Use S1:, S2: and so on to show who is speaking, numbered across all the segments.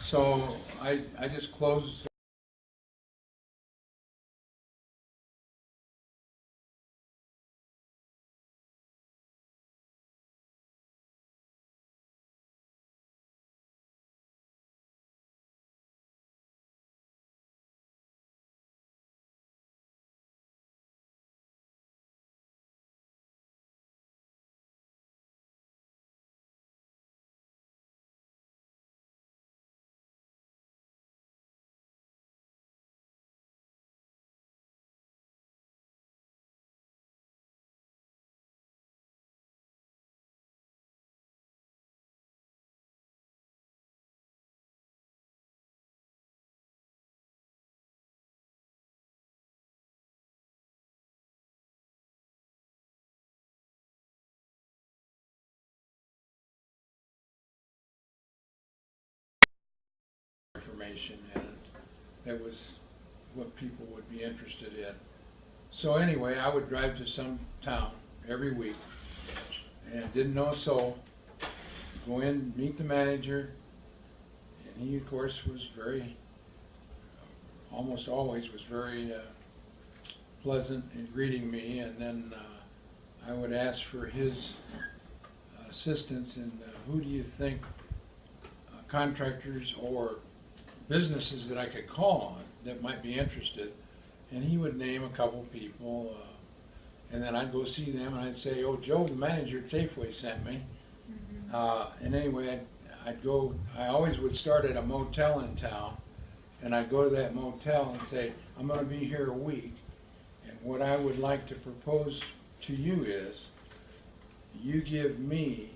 S1: So I just closed. Information, and that was what people would be interested in. So anyway, I would drive to some town every week, and didn't know a soul. Go in, meet the manager, and he, of course, was very, almost always was very pleasant in greeting me. And then I would ask for his assistance in who do you think contractors or businesses that I could call on that might be interested, and he would name a couple people, and then I'd go see them and I'd say, oh, Joe, the manager at Safeway sent me. And anyway, I'd go, I always would start at a motel in town, and I'd go to that motel and say, I'm going to be here a week, and what I would like to propose to you is you give me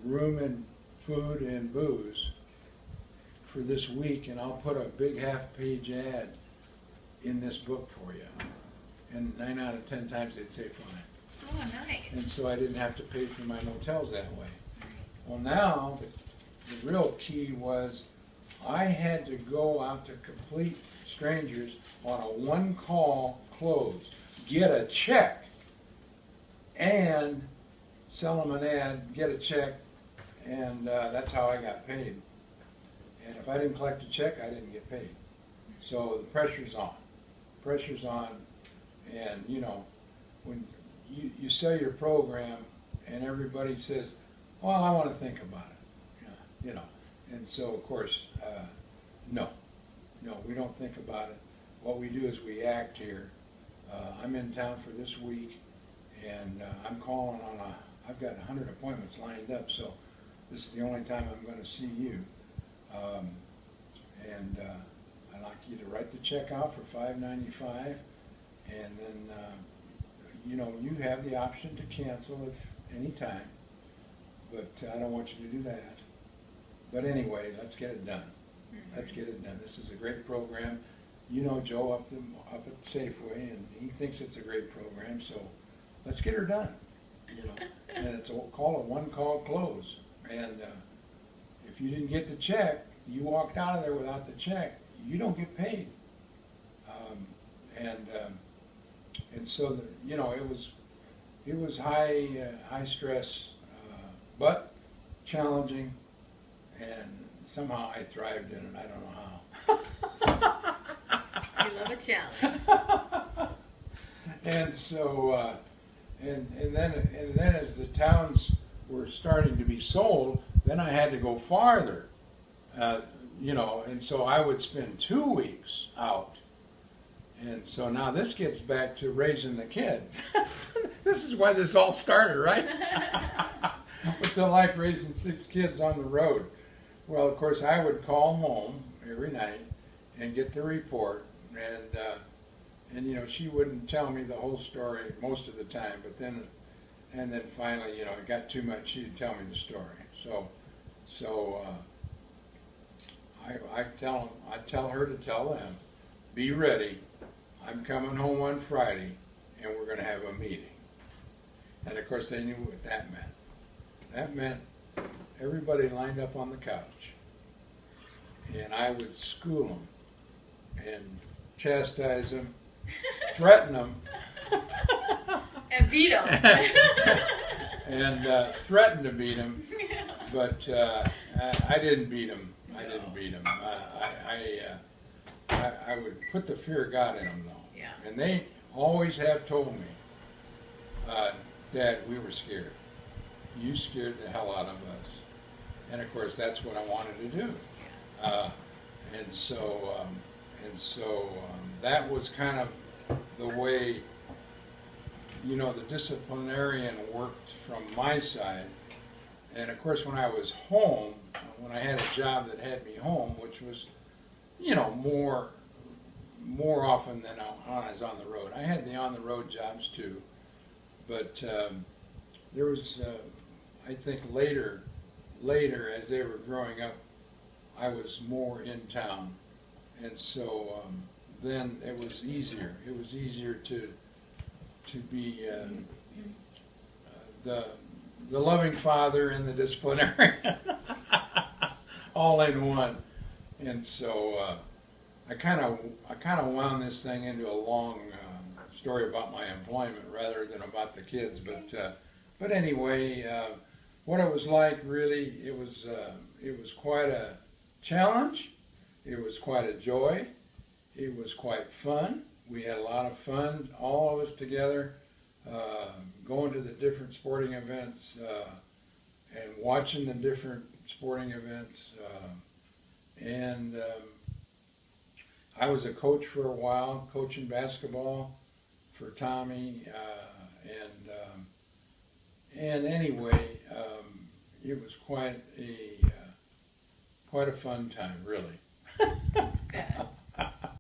S1: room and food and booze for this week, and I'll put a big half-page ad in this book for you. And 9 out of 10 times they'd say fine.
S2: Oh, nice.
S1: And so I didn't have to pay for my motels that way. Well, now the real key was I had to go out to complete strangers on a one-call close, get a check, and sell them an ad, get a check, and that's how I got paid. And if I didn't collect a check, I didn't get paid. So the pressure's on. Pressure's on, and you know, when you sell your program and everybody says, well, I want to think about it, you know. And so, of course, no, we don't think about it. What we do is we act here. I'm in town for this week, and I'm calling on I've got 100 appointments lined up, so this is the only time I'm going to see you. I'd like you to write the check out for $5.95, and then you know, you have the option to cancel if any time, but I don't want you to do that. But anyway, let's get it done. Let's get it done. This is a great program. You know Joe up at Safeway, and he thinks it's a great program, so let's get her done. You know, and it's called a one-call close. And if you didn't get the check, you walked out of there without the check, you don't get paid. And so you know, it was high stress, but challenging, and somehow I thrived in it. I don't know how.
S2: You love a challenge.
S1: And so and then as the towns were starting to be sold, then I had to go farther. You know, and so I would spend 2 weeks out. And so now this gets back to raising the kids. This is why this all started, right? What's it like raising 6 kids on the road? Well, of course, I would call home every night and get the report, and you know, she wouldn't tell me the whole story most of the time, but then finally, you know, it got too much, she'd tell me the story. So I tell her to tell them, be ready, I'm coming home on Friday, and we're going to have a meeting. And of course, they knew what that meant. That meant everybody lined up on the couch, and I would school them and chastise them, threaten them,
S2: and beat them.
S1: and threaten to beat them, but I didn't beat them. I didn't beat them. I would put the fear of God in them, though.
S2: Yeah.
S1: And they always have told me, Dad, we were scared. You scared the hell out of us. And of course, that's what I wanted to do. And so that was kind of the way, you know, the disciplinarian worked from my side. And of course, when I was home, when I had a job that had me home, which was, you know, more often than I was on the road. I had the on-the-road jobs too, but there was, I think later as they were growing up, I was more in town, and so then it was easier. It was easier to be the loving father and the disciplinarian all in one. And so I kind of wound this thing into a long story about my employment rather than about the kids. But anyway, what it was like, really, it was quite a challenge. It was quite a joy. It was quite fun. We had a lot of fun, all of us together, going to the different sporting events and watching the different sporting events. I was a coach for a while, coaching basketball for Tommy, and anyway, it was quite a fun time, really.